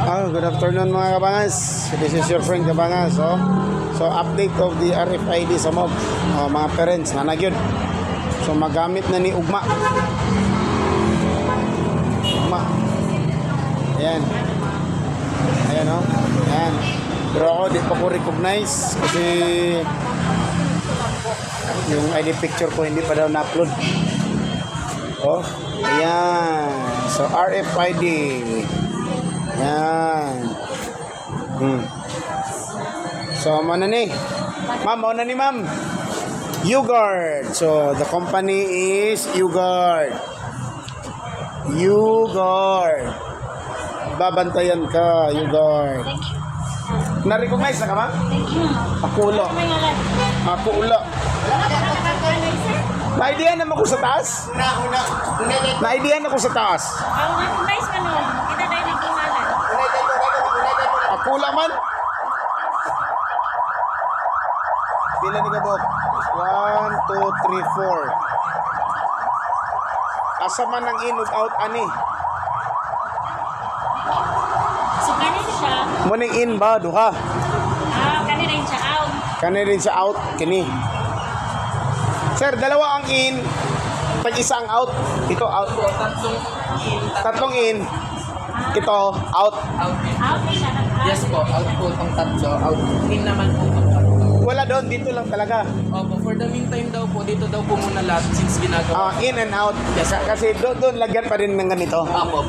Good afternoon mga kabangas. This is your friend Kabangas. So update of the RFID sa MOB. Mga parents na nagyod. So magamit na ni Ugma. Ayan. Ayan o. Ayan. Pero ako di pa ko recognize kasi yung ID picture ko hindi pa daw na-upload. Ayan. So RFID. Yan. So, mana ni? Ma'am, mana ni ma'am? U-Guard. So, the company is U-Guard. U-Guard. Babantayan ka, U-Guard. Na-recognize na ka, ma'am? Thank you. Akulo. Akulo. Na-idean naman ko sa taas? Na-idean ako sa taas. Ako recognize ka nun. Kita tayo nagkingalan. Akula man. Pila ni kabok? 1, 2, 3, 4. Asa man ang in ug out ani? So, kanin siya. Muning in ba duha? Kanin rin siya out. Kani rin sa out kini. Sir, dalawa ang in, tag-isa ang out. Ito out. Tatlong in. Ito out. Out na siya. Yes po, out po itong tatlo. Out in naman po itong tatlo. Wala doon, dito lang talaga. Opo, for the meantime daw po, dito daw po muna lahat since ginagawa. In and out. Yes, kasi doon lagyan pa rin ng ganito. Opo,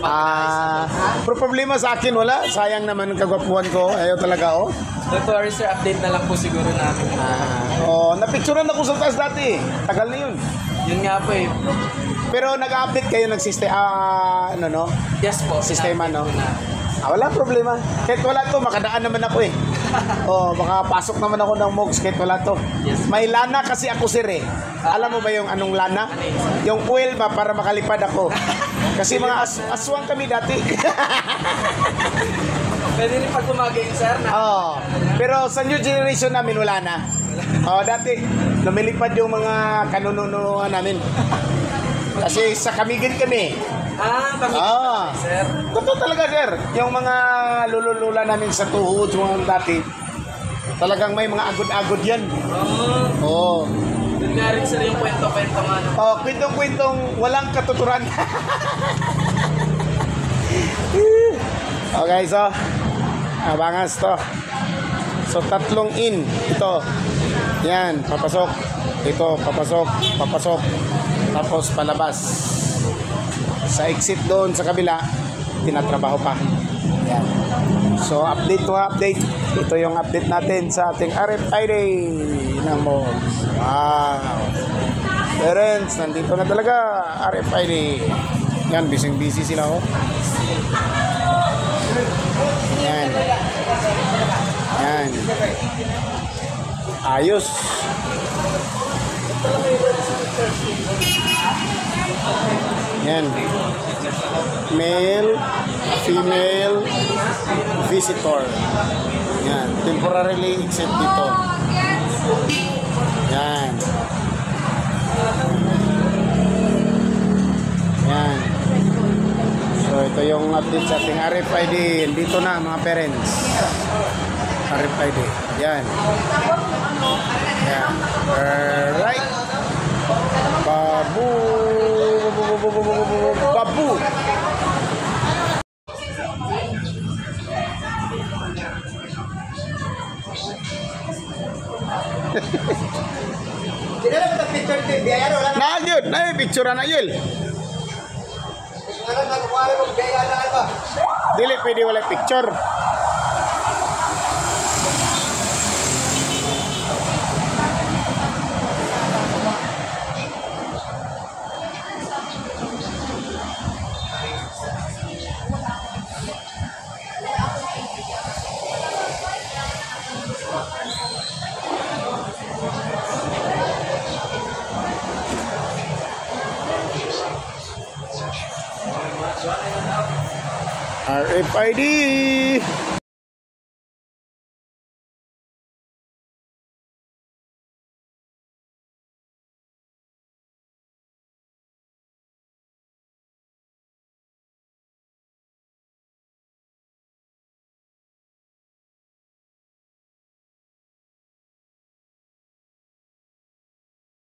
Pero problema sa akin wala. Sayang naman ang kagwapuan ko. Ayaw talaga Dr. Sir, update na lang po siguro namin. Napicturean ako sa taas dati. Tagal na yun. Yun nga po eh. Pero nag-update kayo ng system, Yes po. sistema, no? Wala problema. Kahit wala to, makadaan naman ako eh. Makapasok naman ako ng MOGS kahit wala to. Yes. May lana kasi ako, sir eh. Alam mo ba yung anong lana? Yung oil ba para makalipad ako. Kasi mga aswang kami dati. Pwede rin pag umagayin, sir. Pero sa new generation namin, wala na. Dati, lumilipad yung mga kanununuhan namin. Kasi sa Kamigin kami. Sir. Totoo talaga, sir. Yung mga lululula namin sa tuhod, yung dati, talagang may mga agod-agod yan. Doon nga rin sir yung kwento-kwento nga. Kwentong-kwentong walang katuturan. Okay, so, abangas to. So, tatlong in. Ito. Yan, papasok. Ito, papasok. Papasok. Tapos, palabas. Sa exit doon sa kabila, tinatrabaho pa. Yan. So, update to update. Ito yung update natin sa ating RFID ng MOGS. Wow. Parents, nandito na talaga RFID. Yan, busy sila Yan. Yan. Ayos. Yan. Male, female, visitor. Yan. Temporarily exit dito. Yan. Yan. So, ito yung update sa ating RFID. Dito na mga parents. RFID. Yan. Yan. Alright. Babu. Babu. Na yun. Na yung picture na yun. Dili pwede wala picture. RFID.